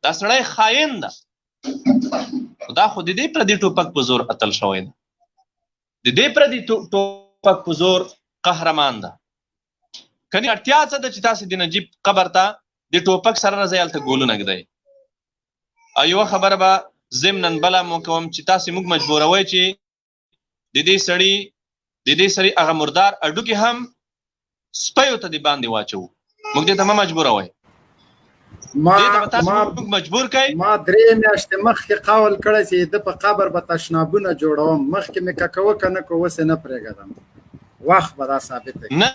دا سړی خاين ده، دا خو د دې پردي ټوپک په زور قتل شوی ده، د دې پردي ټوپک په زور قهرمان ده. کني اړتیا څه ده چې تاسو د نجیب قبر ته د ټوپک سره راځئ هلته ګولونه ږدئ. او یوه خبره به ضمناً بله مو کوم چې تاسې موږ مجبوروئ چې د دې سړي هغه مردار اډوکې هم سپیو ته د باندې واچوو. موږ دې ته مه مجبوروئ، دې ته به تاسو موږ مجبور کوئ. ما 3 میاشتې مخکې قول کړی چې د په قبر به تشنابونه جوړوم، مخکې مې که کوه که نه کوه اوس یې نه پرېږدم، وخت به دا ثابت کوي. نه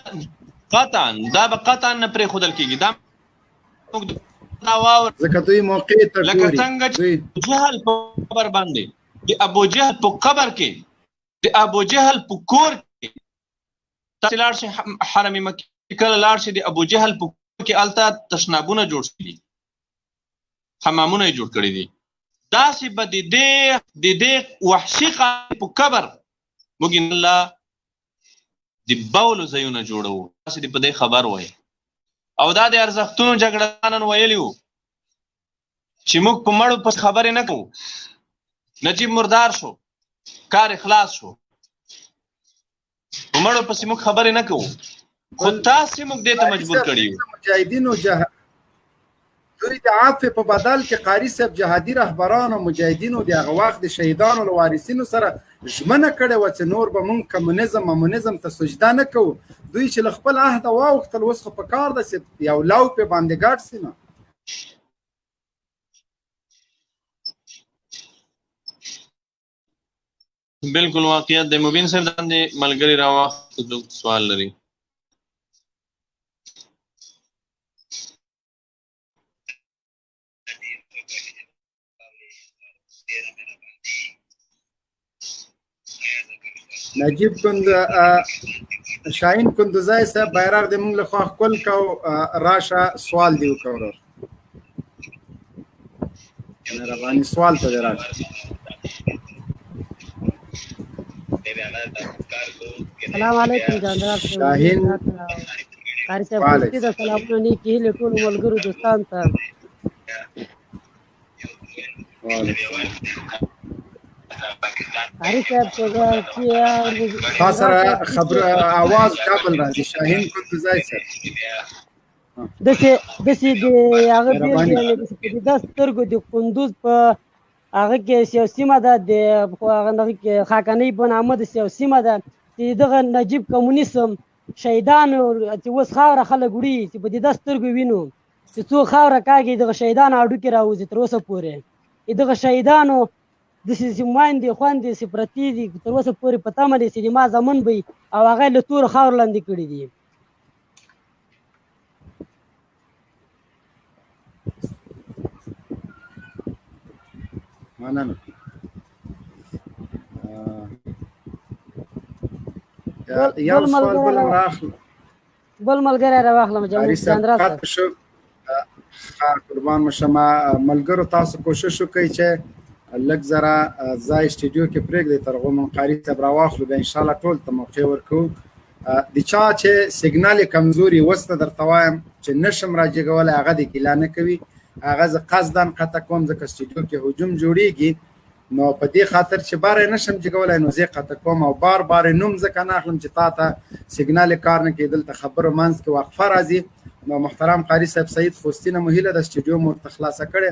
قطعا دا به قطعا نه پرېښودل کېږي. دا موږ ځکه دوی موقع ته ګوري. لکه څنګه چې جهل په قبر باندې د ابو جهل په قبر کې د ابو جهل په کور کې تاسې لاړ شئ حرم مکې کله لاړ شئ د ابو جهل په کور کې هلته تشنابونه جوړ شوي دي، حمامونه یې جوړ کړي دي. داسې به د دې وحشي قاتل په قبر موږ انشاءالله د بولو ځایونه جوړوو. تاسې دې په دې خبر وایي. او دا د ارزښتونو جګړه نن ویلي وو چې موږ په مړو پس خبرې نه کوو. نجیب مردار شو، کار اخلاص شو، په مړو پسې موږ خبرې نه کوو، خو تاسې موږ دې ته مجبور کړي یو. مجاهدینو دوی د عفو په بدل کې قاري صاحب جهادي رهبرانو مجاهدینو د هغه وخت د شهیدانو له وارثینو سره ژمنه کړې وه چې نور به موږ کمونیزم ته سجده نه کوو. دوی چې له خپل عهده واوښتل، اوس خو په کار ده چې یو لو پې باندې ګډ سي نه. بالکل واقعیت دی. مبین صاحب باندې ملګري راواخلو سوال لري. نجیب شاهین کندوزای صاحب بیرغ دې موږ له خوا ښکل کو، راشه سوال دې وکړه ورور، مهرباني سوال ته دې راشه. السلام علیکم جاندار شاهین قاری صاحب کوشتي د سلامونه نیکې هیلې ټولو ملګرو دوستانو ته. قاری صاحب چې تا سره خبره اواز کابل راځي. شاهین کندوزای صاحب داسې د هغه بېلګې د سترګو د کندوز په هغه کې یو سیمه ده، د هغه کې خاکنۍ په نامه د یو سیمه ده چې دغه نجیب کمونیزم شهیدانو چې اوس خاوره خلک وړي چې په دې سترګو وینو چې څو خاوره کاږي دغه شهیدانو هډوکي راوځي تر اوسه پورې. دغه شهیدانو داسې میندې خویندې چې پرتې دي تر اوسه پورې په تمه دي چې ما زمن به او هغه له تورو خاورو لاندې کړي دي. مننه. یو سوال بل ملګری راواخلم جاندار صاحب. قربان مشم ملګرو، تاسو کوشش وکړئ چې لږ ذره ځای سټوډیو کې پرېږدئ تر هغو موږ قاري صاحب راواخلو، بیا انشاءالله ټول ته موقع ورکوو. د چا چې سیګنال یې کمزوري اوس ته درته وایم چې نشم راجګولی، هغه د کیلا نه کوي، هغه زه قصدا قطع کوم ځکه سټوډیو کې هجوم جوړیږي، نو په دې خاطر چې بار یې نشم جګولی نو زه قطع کوم او بار بار نوم ځکه نه اخلم چې تا ته سیګنال یې کار نه کوي. دلته خبرو منځ کې وقفه راځي. نو محترم قاري صاحب سعید خوستینه مو هیله ده سټوډیو مو ورته خلاصه کړې.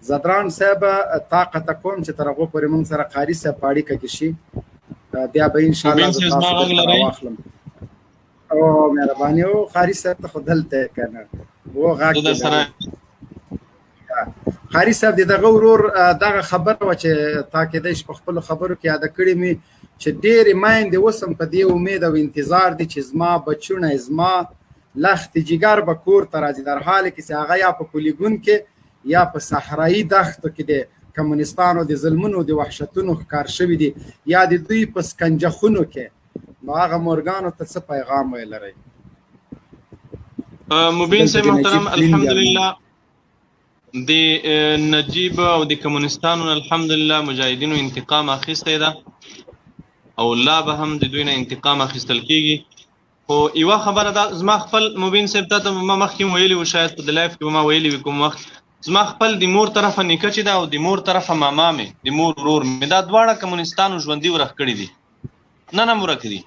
زدران صاحب تا قطع کوم چې تر هغو پورې موږ سره قاري صاحب په اړیکه کې شي، بیا به انشاءالله زه تاسو درته راواخلم. او مهرباني او قاري صاحب ته خو دلته که نه و غږ قاری صاحب دغه ورور دغه خبره وه چې تا کېدای شي په خپلو خبرو کې یاده کړې مې چې ډېرې میندې اوس هم په دې امید او انتظار دي چې زما بچونه زما لختې جګر به کور ته راځي، در حال کې چې هغه یا په پولیګون کې یا په صحرایي دښتو کې د کمونیستانو د ظلمونو د وحشتونو ښکار شوي دي یا د دوی په سکنجه کې. نو هغه مورګانو ته څه پیغام ویلرئ؟ مبین صاحب محترم، الحمدلله د نجیب او د کمونستانو الحمدلله مجاهدینو انتقام اخیستی ده او لا به هم د دوی نه انتقام اخیستل کیږي. خو یوه خبره ده، زما خپل مبین صاحب ته ما مخکې ویلي و، شاید په د لایف کې به ما ویلي وي کوم وخت، زما خپل د مور طرفه نیکه چې دا او د مور طرفه ماما مې د مور ورور مې دا دواړه کمونستانو ژوندي ورخ کړي دي نه ورک دي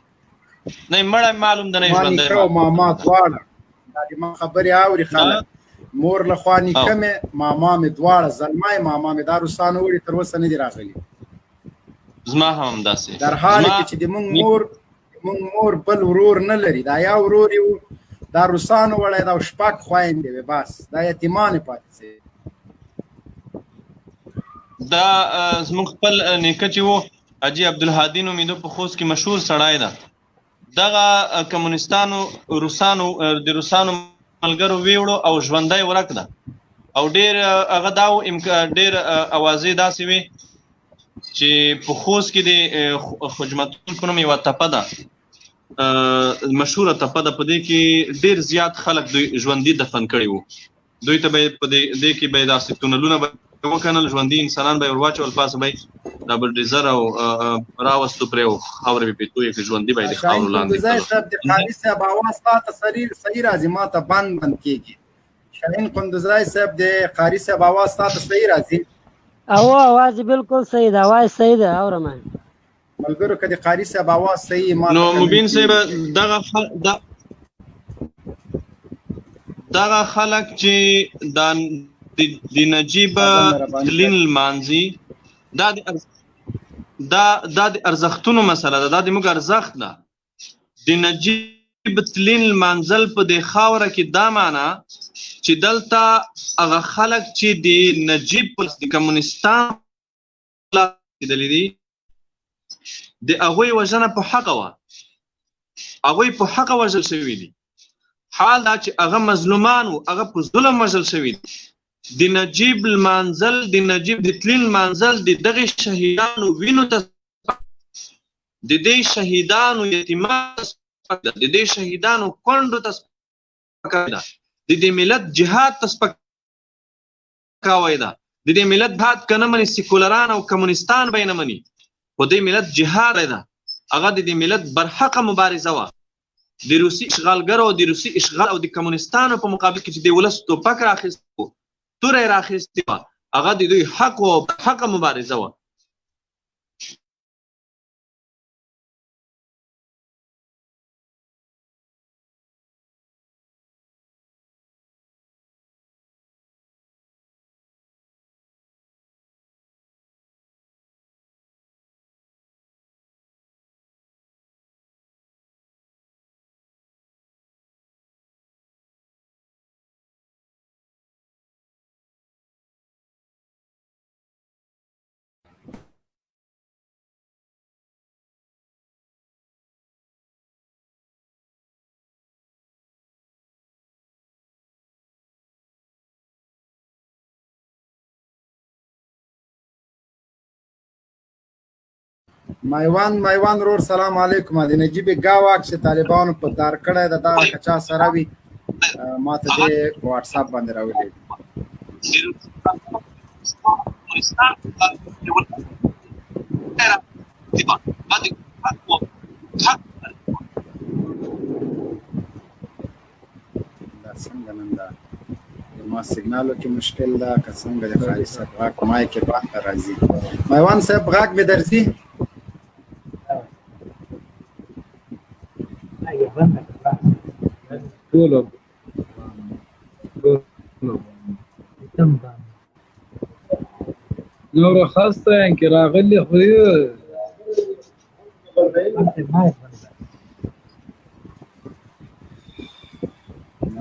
نه مړ معلوم ده نه ژوندي او ماما دواړه دا ما خبري اوري خلک مور له خوا نیکه مې ماما مې دواړه زلمای ماما مې دا روسانو وړي تر اوسه نه دي راغلي زما هم داسې در حال کې چې د مونږ مور بل ورور نه لري دا یا ورور یو دا روسانو وړي دا شپږ خويندې وي بس دا یتیمانه پاتې دا زموږ خپل نیکه چې وو حاجی عبدالهادي نومیدو په خوست کې مشهور سړی ده دغه کمونستانو روسانو د روسانو ملګرو ویوړو او ژوندۍ ورک ده او ډېر هغه داو ډېر اوازې داسې وي چې په خوست کې د خجمتون په نوم یوه تپه ده مشهوره تپه ده په دې کې ډېر زیات خلک دوی ژوندي دفن کړي وو دوی ته به په دې کې به داسې تونلونه به وکنل ژوندي انسانان به ورواچول پاسه به دا بلډیزر او راوستو پرې خاورې به پیټوي کې ژوندي به د خاورو لاندې زه صاحب د قاری صاحب आवाज تاسو صحیح راځي ما ته بند کیږي شاهین قندوزای صاحب د قاری صاحب आवाज تاسو صحیح راځي او आवाज بالکل صحیح ده आवाज صحیح ده اورم ملګرو کدي قاری صاحب आवाज صحیح ما نو مبین صاحب دغه خلک چې د نجیب تلین المانزي دا د ارزښتونو مسله ده دا د موږ ارزښت ده د نجیب تلین المنزل په د خاوره کې دا معنا چې دلته هغه خلک چې د نجیب د کمونستان دي د هغوی وژنه په حقه وه هغوی په حقه وژل شوي دي حال دا چې هغه مظلومان وو هغه په ظلم وژل شوي دي د نجیب المنزل د نجیب د تلین المنزل د دغه شهیدانو وینو ته د دې شهیدانو یتیمانو د دې شهیدانو کونډو ته د دې ملت جهاد ته سپکاوی ده د دې ملت بعد کنه مني سیکولران او کمونستان به نه مني خو دې ملت جهاد ده هغه د دې ملت برحقه مبارزه وه د روسي اشغالګرو د روسي اشغال او د کمونستانو په مقابل کې چې د ولس توپک راخیستو توره راخیستې وه هغه د دوی حق او حقه مبارزه وه مایوان رور سلام علیکم د نجیب گاواک چې طالبانو په دار کړه د دا کچا سره وی ماته د واتس اپ باندې راولې څنګه نن دا ما سیګنالو کې مشکل ده که څنګه د خالص غاک مای کې باندې راځي مایوان صاحب غاک به درځي ټولو نور خاصه انکه راغلی خو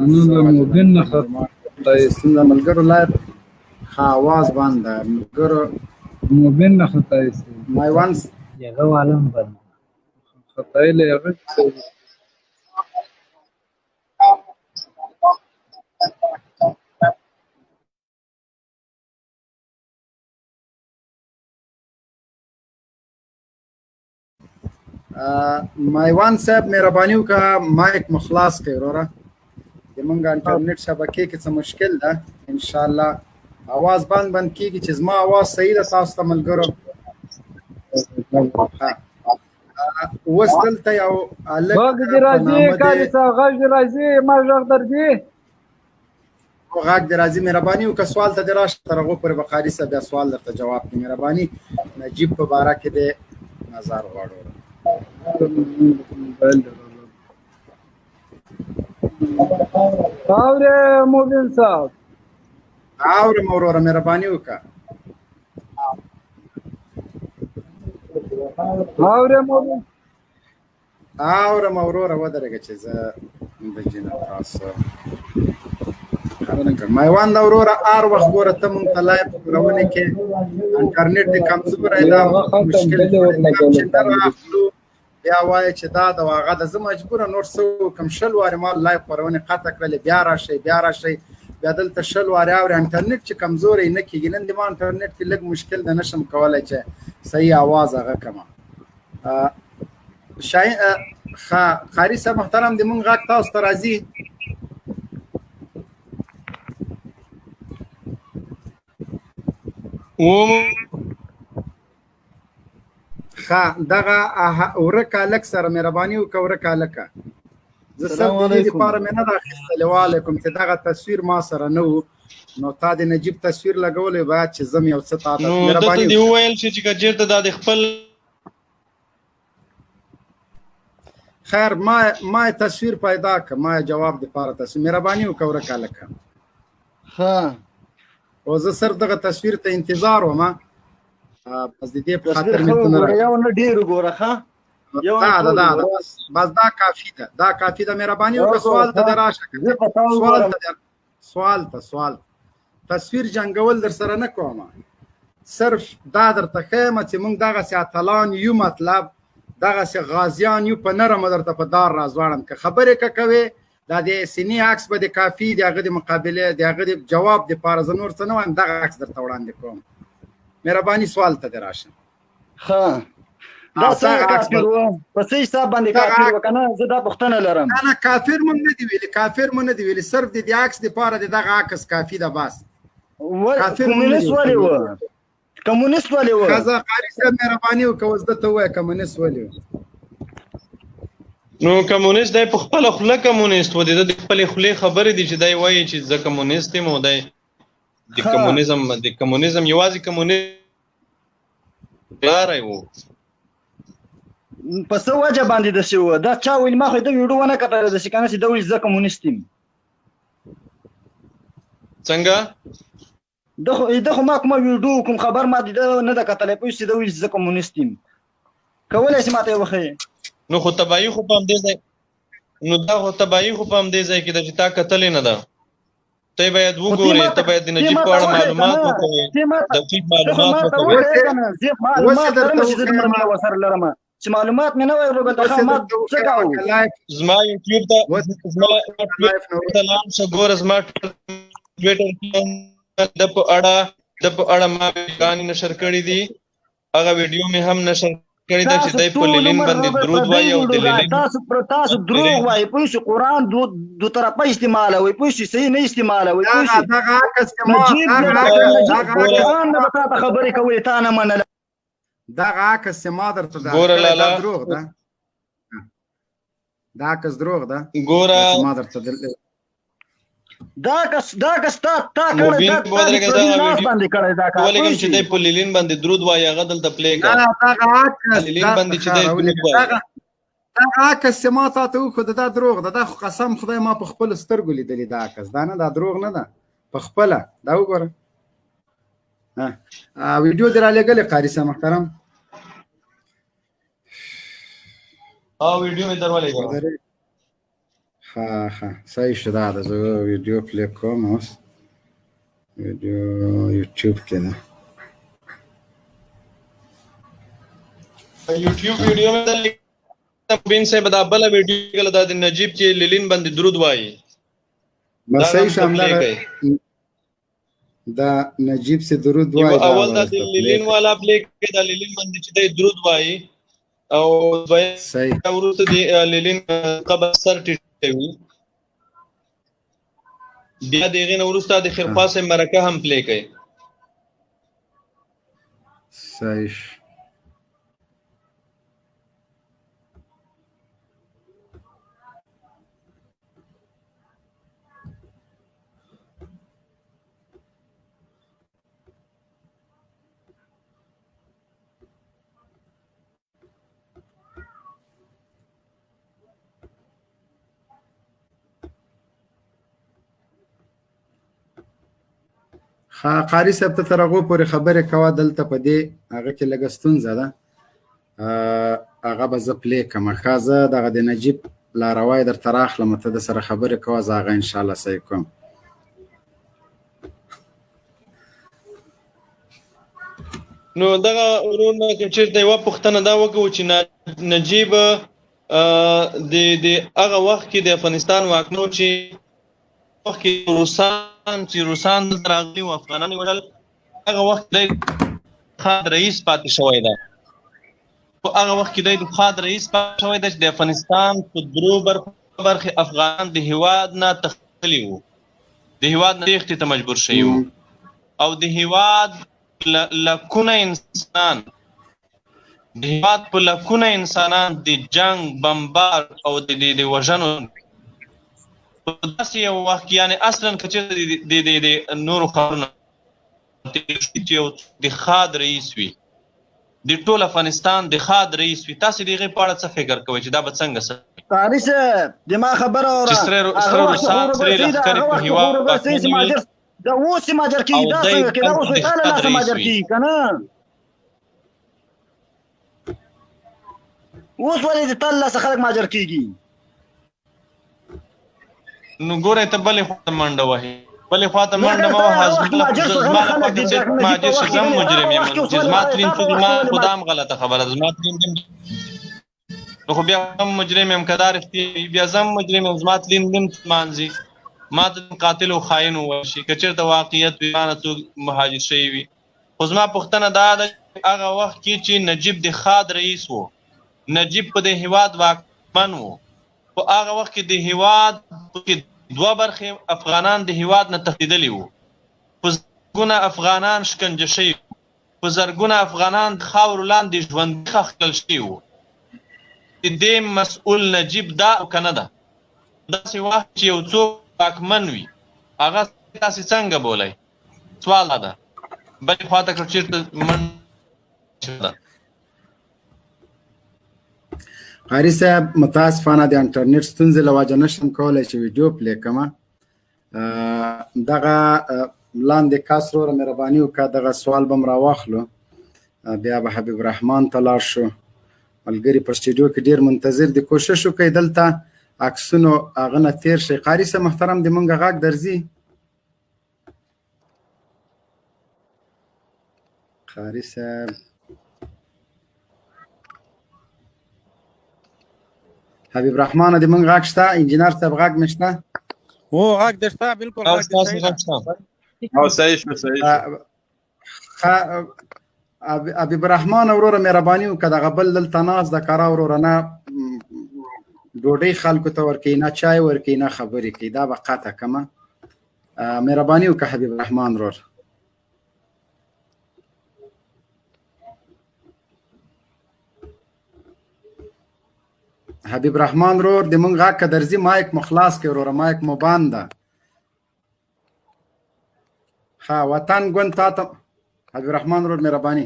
نو مبین نه خطای څنګه ملګرو لایو خواز باندې ملګرو مبین نه خطای مایوان یغه عالم باندې خطای له هغه مایوان صاحب مهرباني وکړه مایک مخلاص کړئ وروره زمونږ انټرنیټ شبکې کې څه مشکل ده ان شاء الله आवाज بند کیږي چې زما आवाज صحیح ده تاسو ته ملګرو اوس دلته یو غږ دې راځي کاري څه غږ دې راځي ما غږ درځي غاګ درازي مهرباني وکړه سوال ته دراش تر هغه پر بخاري صاحب بیا سوال درته جواب کی مهرباني نجیب په باره کې د نظر غواړو اورې موبین صاحب اورم وروره مهرباني وکړه اورې موبین اورم وروره ودرېږه چې زه د جنه تاسو مایوان دا وروره هر وخت ګوره ته مونږ ته لایف خپرونې کې انټرنیټ دې کمزوری ده مشکل چې نه راخلو بیا وایي چې دا د هغه د زه مجبوره نور څه وکړم 20 وارې ما لایف خپرونې قطع کړلې بیا راشئ بیا دلته 20 وارې اورې انټرنیټ چې کمزوری نه کېږي نن دې ما انټرنیټ کې لږ مشکل ده نشم کولی چې صحیح اواز هغه کړمه قاري صاحب محترم دې مونږ غږ تاسو ته راځي دغه ورکه لک سره مهرباني وکړه ورکه لکه زه سم دې لپاره مې نه راخیستلی وعلیکم چې دغه تصویر ما سره نه و نو تا د نجیب تصویر لګولی باید چې زم یو څه تا ته مهرباني دې وویل چې که چېرته دا د خپل خیر ما تصویر پیدا کړ ما جواب دپاره تصویر مهرباني وکړه ورکه لکه ښه او زه صرف دغه تصویر ته انتظار وم بس د دې په خاطر مې ته نه یو نه ډېر وګوره ښه بس دا کافي ده مهرباني وکړه سوال ته دې راشه سوال تصویر جنګول در سره نه کوم صرف دا درته ښیم چې موږ دغسې اتلان یو مطلب دغسې غازیان یو په نرمه درته په دار راځواړم که خبرې که کوې دا د سینې عکس به د کافي د هغه د مقابلې د هغه د جواب دپاره زه نور څه نه وایم دغه عکس درته وړاندې کوم مهرباني سوال ته دې راشه ښه دا څنګه کافر و په څه حساب باندې کافر و که نه زه دا پوښتنه لرم نه کافر مونږ نه دي ویلي صرف د دې عکس دپاره د دغه عکس کافي ده بس کمونیست ولې و کمونیست ولې و ښځه قاري صاحب مهرباني وکړه اوس ده ته ووایه کمونیست ولې و نو کمونیست دی په خپله خوله کمونیست و د خپلې خولې خبرې دي چې دی وایي چې زه کمونیست یم او دی د کمونیزم یوازې کمونیست لاری و په څه وجه باندې داسې و دا چا ویل ما خو د ویډیو ونه کتله داسې که نه چې ده ویل زه کمونیست یم څنګه ده خو ما کومه ویډیو کوم خبر ما د نه ده کتلی پوه چې ده ویل زه کمونیست یم کولی شي ما ته یې وښیې نو خو تباهي خو په همدې ځای کې ده چې تا کتلې نه ده ته باید وګورې ته باید د نجیب په اړه معلومات وکړې دقیق معلومات وکړې چې معلومات مې نه وای ورغله ما څه کاوه زما یوټیوب ته لاړ شه ګوره زما ټویټر د په اړه ما ویډیوګانې نشر کړي دي هغه ویډیو مې هم نشر کړی دا چې دای په لیلین باندې درود وایي او د لیلین تاسو دروغ وایي پوه شئ قرآن دو طرفه استعمالوئ پوه شئ صحیح نه استعمالوئ پوه شئ قرآن نه به تا ته خبرې کوي تا نه منله دغه عکس چې ما درته ګوره لالا دروغ ده دا عکس دروغ ده ګوره ما درته دا کس تا کړی مبین بودرګه دا لاس باندې کړی دا کار ولګم چې دای په لیلین باندې درود وایي هغه دلته پلی کړ دغه عکس لیلین باندې چې دای درود وایي دغه عکس چې ما تا ته وښود دا دروغ ده دا قسم خدای ما په خپلو سترګو لیدلی دا عکس دا نه دا دروغ نه ده په خپله دا وګوره ویډیو دې رالېږلې قاري صاحب محترم ویډیو مې درولېږه ها صحیح شو دا زه ویډیو پلی کوم اوس ویډیو یوټیوب کې ده یوټیوب ویډیو مې درلېږه مبین صاحب دا بله ویډیو کله دا د نجیب چې لیلین باندې درود وایي بس صحیح شو همدغه دا نجیب سے درود وایي اول دا د لیلین والا پلی کې دا لیلین باندې چې دی درود وایي او صحیح وروسته د لیلین قبر سر ټیټ وي بیا د هغې نه وروسته د خرپاسې مرکه هم پلی کوي صحیح قاری صاحب ته تر هغو پورې خبرې کوه دلته په دې هغه کې لږه ستونزه ده هغه به زه پلی کړم ښه زه دغه د نجیب لاروی درته راخلم ته د سره خبرې کوه زه هغه انشاءالله صحیح کوم نو دغه ورونه که چېرته یوه پوښتنه دا وکړو چې نجیب د هغه وخت کې د افغانستان واکمن چې وخت کې روسان دلته راغلي وو افغانان یې وژل هغه وخت دی خاد رئیس پاتې شوی دی په هغه وخت کې دی د خاد رئیس پاتې شوی دی چې د افغانستان په درو برخې افغانان د هېواد نه تښتلي وو د هېواد نه تېښتې ته مجبور شوي وو او د هېواد لکونه انسانان د هېواد په لکونه انسانان د جنګ بمبار او د وژنو په داسې یو وخت کې یعنې اصلا که چېرته د نورو ښارونه چې یو د خاد رئیس وي د ټول افغانستان د خاد رئیس وي تاسې د هغې په اړه څه فکر کوئ چې دا به څنګه قاري صاحب زما خبره واوره چې سره روسان سرې لښکرې په هېواد دا اوس یې ماجر کېږي دا څنګه کې دا اوس یې تا له لاسه ماجر کېږي که نه اوس ولې د تا له لاسه خلک ماجر کېږي نو ګورئ ته بلې خوا ته منډه وهې بلې خوا ته منډه مه وهه زما لخوا چې ماجر شي زه هم مجرم یم چې زما تلین څوک زما خو دا هم غلطه خبره ده زما تلین نو خو بیا هم مجرم یم که دا رښتیا وي بیا زه هم مجرم یم زما تلین دم مانځي ما ته قاتل او خاین وویل شي که چېرته واقعیت وي ما نه څوک مهاجر شوي وي خو زما پوښتنه دا ده هغه وخت کې چې نجیب د خاد رئیس و نجیب په د هېواد واکمن و په هغه وخت کې د هېواد کې دوه برخې افغانان د هېواد نه تښتېدلي وو په زرګونه افغانان شکنجه شوي په زرګونه افغانان د خاورو لاندې ژوندي ښخ کړل شوي وو د دې مسؤل نجیب دا او که نه ده داسې وخت چې یو څوک واکمن وي هغه تاسې څنګه بولئ سوال دا ده بلې خوا ته که چېرته منډه قاری صاحب متاسفانه د انټرنیټ ستونزې له وجه نشم کولی چې ویډیو پلی کړمه دغه لاندې کس وروره مهرباني وکړه دغه سوال به م راواخلو بیا به حبیب رحمان ته لاړ شو ملګري په سټوډیو کې ډېر منتظر دي کوشش وکړئ دلته عکسونو هغه نه تېر شئ قاري صاحب محترم د مونږ غږ درځي قاري صاحب حبیب رحمان د مونږ غږ شته انجینر صاحب غږ مې شته هو غږ دې شته بالکل غږ دې شته او صحیح شو حبیب رحمان وروره مهرباني وکړه دغه بل دلته ناست د کاره وروره نه ډوډۍ خلکو ته ورکوي نه چای ورکوي نه خبرې کوي دا به قطع کړمه مهرباني وکړه حبیب رحمان ورور حبیب رحمان رور د مونږ غږ که درځي مایک مو خلاص کړئ وروره مایک مو بند ده ښه وطن ګوند تا ته حبیب رحمان رور مهرباني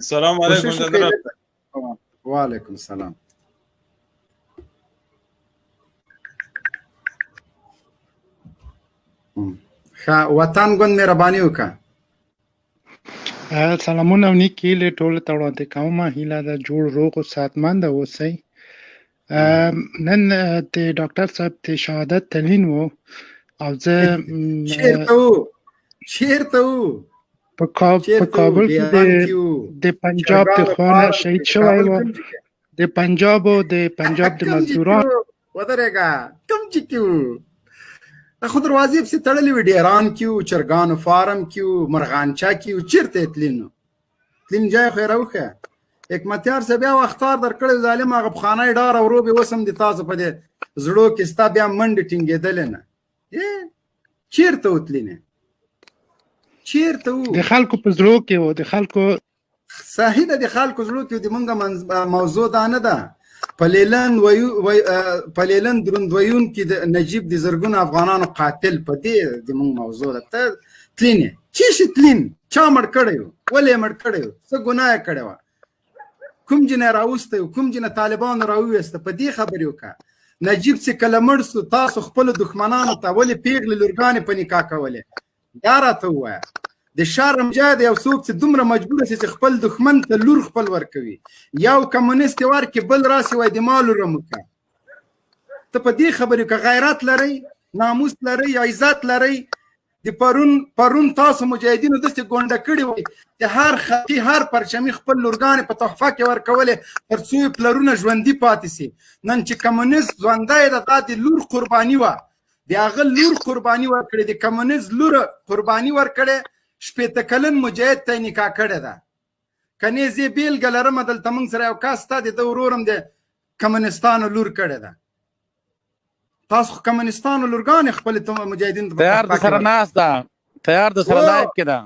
السلام علیکم وعلیکم السلام ښه وطن ګوند مهرباني وکړه سلامونه او نیک هیلې ټولو ته وړاندې کوم هیله ده جوړ روغ او صحتمند اوسئ نن د ډاکټر صاحب د شهادت تلین و او زه چیرته و په کابل کې د پنجاب د خوانه شهید شوی و د پنجاب د مزدوران ودرېږه کوم چې کې و خو دروازې پسې تړلې وې ډیران کې و چرګانو فارم کې و مرغانچا کې و چیرته یې تلین جای خو یې راوښیه حکمتیار صاحب بیا اختار درکړی ظالم هغه پخوانی ډار او روبې اوس هم د تاسو په دې زړو کې ستا بیا منډې ټینګېدلې نه چیرته و تلینې چیرته و د خلکو په زړو کې و د خلکو صحیح ده د خلکو زړو کې د مونږ موضوع دا نه ده په لیلن دروند ویونکي د نجیب د زرګونو افغانانو قاتل په دې د مونږ موضوع ده ته تلینې چیشي تلین چا مړ کړی و ولې یې مړ کړی و څه ګناه یې کړې وه کوم جنه راوسته کوم جنه طالبان راوېسته په دې خبرې وکړه نجیب چې کله مړ سو تاسو خپل دښمنانو ته ولې پیغلې لورګانې په نکاح کولې دا راته ووایه د شرم جاد یو څوک چې دومره مجبور شي چې خپل دښمن ته لور خپل ورکوي یو کمونیست ورکي بل راسي وای د مالو رمکه ته په دې خبرې که غیرت لرئ ناموس لرئ یا عزت لرئ د پرون تاسو مجاهدینو داسې ګونډه کړې وای چې هر خطي هر پرچمي خپل لورګانې په تحفه کې ورکولې تر څو یې پلرونه ژوندي پاتې سي نن چې کمونیست ژوندی ده دا د لور قرباني وه د هغه لور قرباني ورکړې د کمونیست لور قرباني ورکړې شپېته کلن مجاهد ته یې نکاح کړې ده کنې زه بېلګه لرم دلته موږ سره یو کس ستا د ده ورور هم د کمونیستانو لور کړې ده تاسو خو کمونیستانو لورګانې خپلې مجاهدینو ته تیار د سره ناست ده تیار د سره لایف کې ده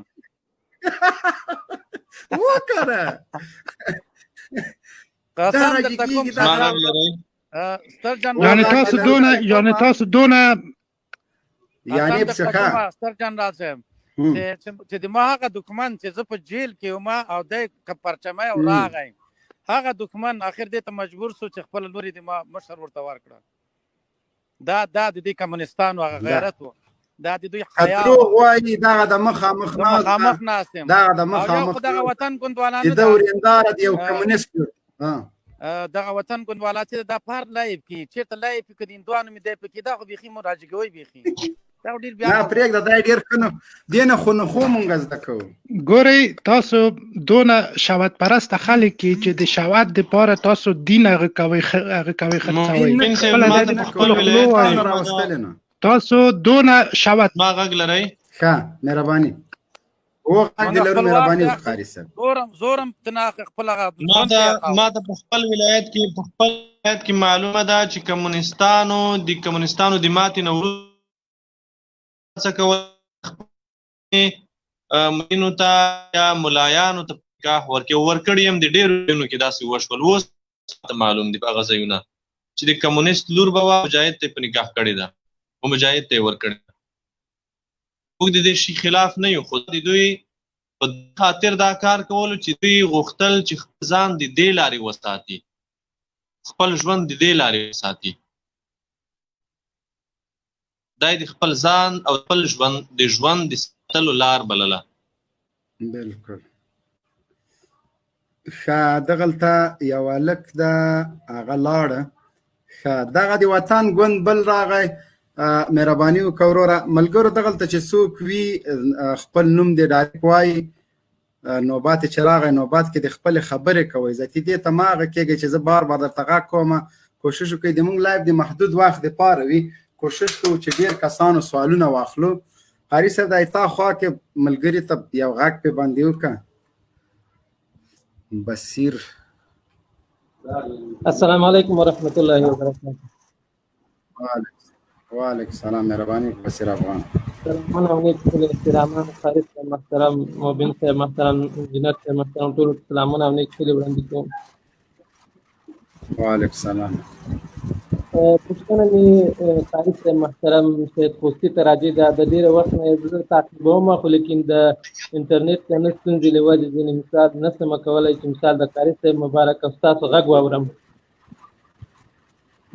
وکړه قسم درته کوم یعنی تاسو دونه یعنی څه ستر جنرال صاحب چې د ما هغه دښمن چې زه په جیل کې وم او دی پرچمی او راغی هغه دښمن اخر دې ته مجبور سو چې خپل لوري د ما مشر ورته ورکړه دا د دې کمونیستانو هغه غیرت و دا د دوی حیا دروغ وایي دغه د مخامخ ناست یم دغه د مخامخ دغه وطن ګوندوالانو د ورېندار د یو کمونیست دغه وطن ګوندوالا چې دا پار لایف کې چېرته لایف کې د هندوانو مې دی پکې دا خو بیخي مراجعوي بیخي دا ډېر بیا نه پرېږده دا ډېر ښه نو دې نه خو مونږ زده کوو ګورئ تاسو دونه شهوت پرسته خلک چې د شهوت دپاره تاسو دین هغه کوئ خرڅوئ تاسو دونه شهوت ما غږ لرئ ښه مهرباني هو غږ دې لرو مهرباني قاري صاحب زورم تناخ خپل ما ته په خپل ولایت کې معلومه ده چې کمونیستانو د ماتې نه څه کول مینو ته یا ملایانو ته نکاح ورکړي هم د ډېرو ځایونو کې داسې وشول اوس معلوم دي په هغه ځایونه چې د کمونیست لور به وه مجاهد ته یې په نکاح کړې ده او مجاهد ته یې ورکړې ده موږ د دې شي خلاف نه یو خو د دوی په خاطر دا کار کولو چې دوی غوښتل چې خپل ځان د دې لارې وساتي خپل ژوند د دې لارې وساتي دا د خپل ځان او خپل ژوند د ساتلو لار بلله بالکل ښه دغلته یو هلک ده هغه لاړه ښه دغه د وطن ګوند بل راغی مهرباني وکړه وروره ملګرو دغلته چې څوک وي خپل نوم دې ډایرک وایي نوبات چې راغی نوبات کې د خپلې خبرې کوئ ذاتي دې ته مه هغه کېږئ چې زه بار بار درته غږ کوم کوشش وکړئ د موږ لایف د محدود وخت دپاره وي کوشش کوو چې ډېر کسانو سوالونه واخلو قاري صاحب د تا خوا کې ملګري ته یو غږ پې باندې وکړه بصیر السلام علیکم ورحمۃ اللہ وبرکاتہ وعلیکم السلام مهرباني بصیر افغان سلامونه علیکم احترامان خالد محترم مبین صاحب محترم انجینر صاحب محترم ټول سلامونه علیکم وړاندې کوم وعلیکم السلام پوښتنه مې خالد صاحب محترم سید خوستي ته راځي دا د ډېره وخت نه زه تعقیبوم خو لیکن د انټرنیټ د نه ستونزې له وجې ځینې مثال نه شم کولی چې مثال د خالد صاحب مبارک او ستاسو غږ واورم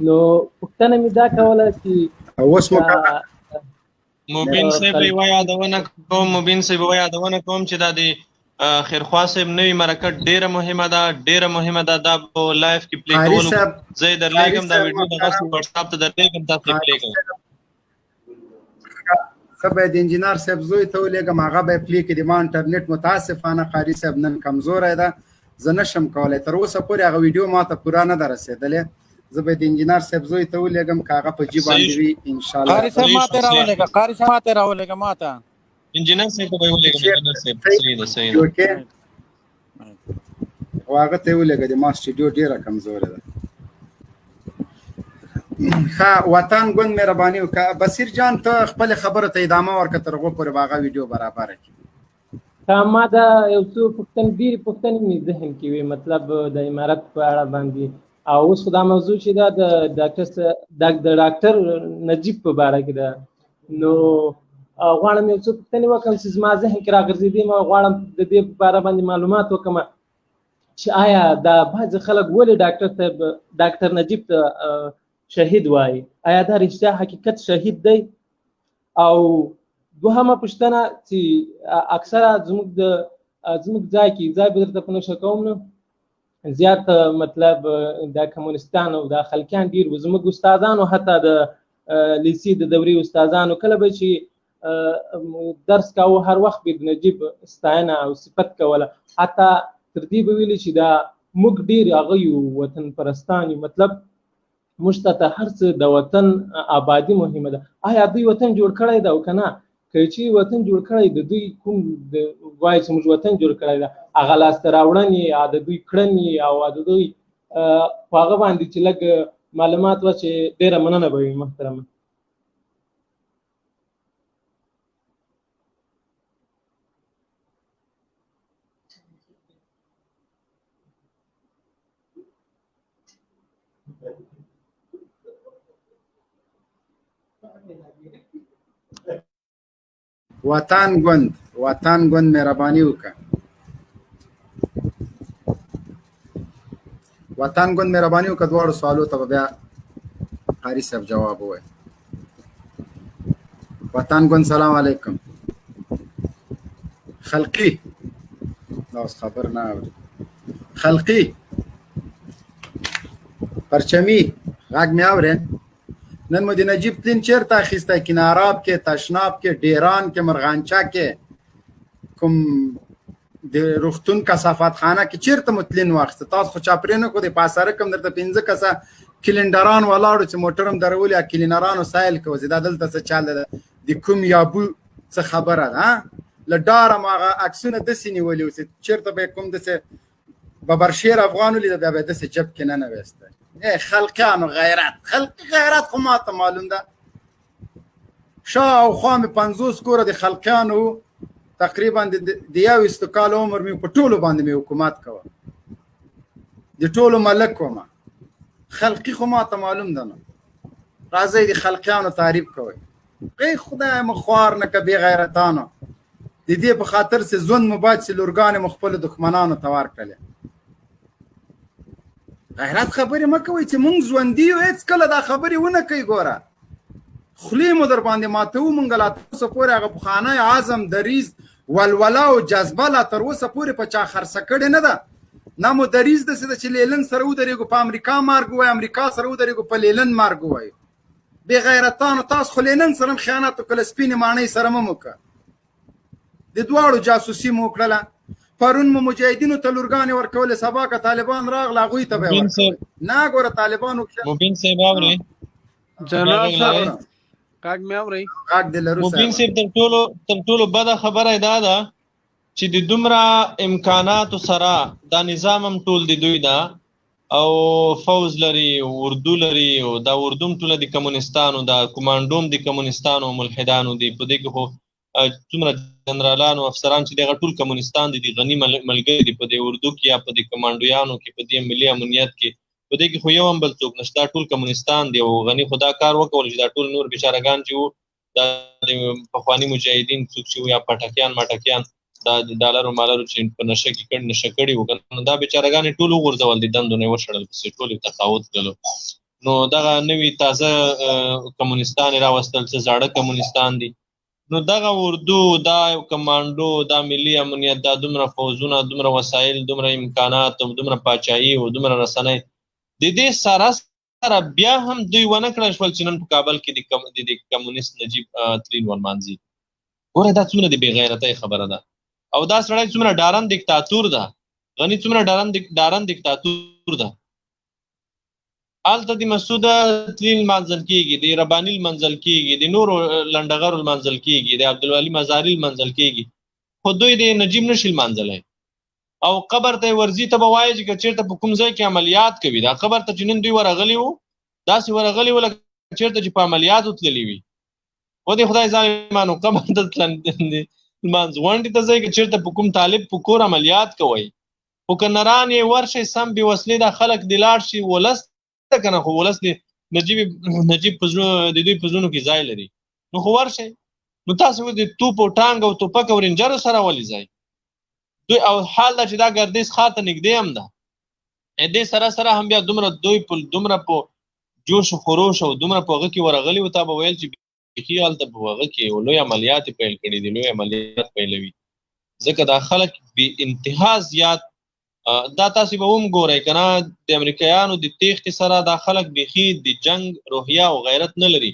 نو پوښتنه مې دا کوله چې اوس مبین صاحب یوه یادونه کوم چې دا د خیرخوا صاحب نوی مرکه ډیره مهمه ده دا په لایف کې پلی کولو زه یې درلیږم دا ویډیو دغسې وټساپ ته درلیږم تاسو یې پلی کوئ زه به د انجینر صاحب زوی ته ولیږم هغه به یې پلی کړي ما انټرنیټ متاسفانه قاري صاحب نن کمزوری ده زه نشم کولی تر اوسه پورې هغه ویډیو ما ته پوره نه ده رسېدلې زه به د انجینر صاحب زوی ته ولیږم که هغه په جي باندې وي انشاءالله قاري صاحب ماته راولېږه ماته انجینر صاحب ته به یې ولیږم انجینر صاحب صحیح ده او هغه ته یې ولیږه د ما سټوډیو ډېره کمزوری ده ښه وطن ګوند مهرباني وکړه بصیر جان ته خپلې خبرو ته ادامه ورکړه تر هغو پورې به هغه ویډیو برابره کړي ما دا یو څو ډېرې پوښتنې مې ذهن کې وي مطلب د امارت په اړه باندې او اوس خو دا موضوع چې دا د ډاکټر نجیب په باره کې ده نو غواړم یو څه پوښتنې وکړم چې زما ذهن کې راګرځېدې ما غواړم د دې په باره باندې معلومات وکړم چې آیا دا بعضې خلک ولې ډاکټر نجیب ته شهید وایي آیا دا رښتیا حقیقت شهید دی او دوهمه پوښتنه چې اکثره زموږ ځای کې ځای به درته په نښه کوم نه زیات مطلب د کمونستانو د خلکیان ډېر وو زموږ استادانو حتی د لیسې د دورې استادانو کله به چې درس کاوه هر وخت به د نجیب ستاینه او صفت کوله حتی تر دې به ویلي چې دا موږ ډېر هغه یو وطن پرستان یو مطلب موږ ته هر څه د وطن آبادي مهمه ده آیا دوی وطن جوړ کړی ده او که نه که چې وطن جوړ کړی د دوی کوم وایي چې موږ وطن جوړ کړی ده هغه لاسته راوړنې د دوی کړنې او د دوی په هغه باندې چې لږ معلومات وه چې ډېره مننه به وي محترمه وطن ګوند مهرباني وکړه دواړو سوالو ته بیا قاری صاحب جواب ووایي وطن ګوند سلام علیکم خلقی دا اوس خبر نه اوري خلقی پرچمی غږ مې اورې نن مو د نجیب تلین چیرته اخیستی کناراب کې تشناب کې ډیران کې مرغانچه کې کوم د روغتون کثافات خانه کې چیرته مو تلین واخیسته تاسو خو چاپرې نه کو د پاساره کم درته 15 کسه کلینډران ولاړو چې موټر هم درولي کلینرانو سایل کوي دا دلته څه چل ده د کوم یابو څه خبره ده له ډاره ما عکسونه داسې نیولي اوس چیرته به کوم داسې ببرشیر افغان ولید بیا به داسې جب کې نه نویسته خلقیانو غیرت خو ما ته معلوم ده شاوخوا مې 50 کوره د خلقیانو تقریبا د 21 کال عمر مې په ټولو باندې مې حکومت کوه د ټولو ملک وم خلقی خو ما ته معلوم ده نه راځئ د خلقیانو تعریف کوئ ای خدای مو خوار نه که بې غیرتانو د دې په خاطر چې ژوند مو باید چې لورګانې مو خپلو دښمنانو ته ورکړلې غیرت خبرې مه کوئ چې مونږ ژوندي یو هېڅکله دا خبرې ونه کوي ګوره خولې مو در باندې ماتوو مونږ لا تر اوسه پورې هغه پخوانی عزم دریځ ولوله او جذبه لا تر اوسه پورې په چا خرڅه کړې نه ده نه مو دریځ داسې ده چې لیلن سره ودرېږو په امریکا مرګ ووایو امریکا سره ودرېږو په لیلن مرګ ووایو بې غیرتانو تاسو خو لیلن سره هم خیانت وکړله سپینې ماڼۍ سره مه وکړه د دواړو جاسوسي مو وکړله پرون مو مجاهدینو ته لورګانې ورکولې سبا که طالبان راغله هغوی ته به یې ورکولې نه ګوره طالبان مبین صاحب اورئ جناب صاحب غږ مې اورئ غږ دې لرو مبین صاحب تر ټولو بده خبره دا ده چې د دومره امکاناتو سره دا نظام هم ټول د دوی ده او فوز لري اردو لري او دا اردو هم ټوله د کمونستانو دا کمانډو هم د کمونستانو ملحدانو دی په دې کې خو څومره جنرالانو افسران چې دغه ټول کمونستان دي د غني ملګري دي په دې اردو کې یا په دې کمانډویانو کې په دې ملي امنیت کې په دې کې خو یو هم بل څوک نشته ټول کمونستان دی او غني خدا کار وکول چې دا ټول نور بیچارهګان چې وو دا پخواني مجاهدین څوک چې یا پټکیان ماټکیان دا د ډالرو مالرو چې په نشه کې نشه کړي وو دا بیچارهګان ټول وغورځول دي دندو نه وشړل پسې ټول تقاوت کړو نو دغه نوی تازه کمونستان راوستل څه زاړه کمونستان دي نو دغه اردو دا کمانډو دا ملي امنیت دا دومره فوزونه دومره وسایل دومره امکانات دومره پاچاهي او دومره رسنۍ د دې سره بیا هم دوی ونه کړل شول چې نن په کابل کې د کمونیست نجیب ترین ورمانځي ګوره دا څومره د بې غیرتۍ خبره ده او دا سړی څومره ډارن دیکتاتور ده غني څومره ډارن دیکتاتور ده هلته د مسعود ترین منځل کېږي د رباني منځل کېږي د نورو لنډغرو منځل کېږي د عبدالولي مزاري منځل کېږي خو دوی د نجیب نشي منځلی او قبر ته ورځي ته به وایي چې که چېرته په کوم ځای کې عملیات کوي دا قبر ته چې نن دوی ورغلي وو داسې ورغلي وو لکه چېرته چې په عملیاتو تللي وي و د خدای ظالمانو قبر ته لمانځ غونډې ته ځئ که چېرته په کوم طالب په کور عملیات کوئ خو که نران یې ورشئ سم بې وسلې دا خلک دې لاړ شي ولس کنه خو ولس د نجیب په زړه د دوی په زړونو کې ځای لري نو خو ورشئ نو تاسو د توپ او ټانګ او توپک او رینجرو سره ولې ځئ دوی او حال دا چې دا ګردیز ښار ته نږدې هم ده دې سره هم بیا دومره دوی دومره په جوش و خروش او دومره په هغه کې ورغلي و تا به ویل چې بیخي هلته په هغه کې لوی عملیات پیل کړي دي، لوی عملیات پیلوي، ځکه دا خلک بې انتها زیات دا تاسې به هم ګورئ که نه د امریکایانو د تیښتې سره دا خلک بیخي د جنګ روحیه او غیرت نه لري.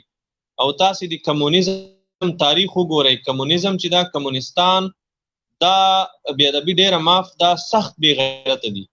او تاسې د کمونیزم تاریخ وګورئ، کمونیزم چې دا کمونستان دا بې ادبي ډېره معاف دا سخت بې غیرته دي.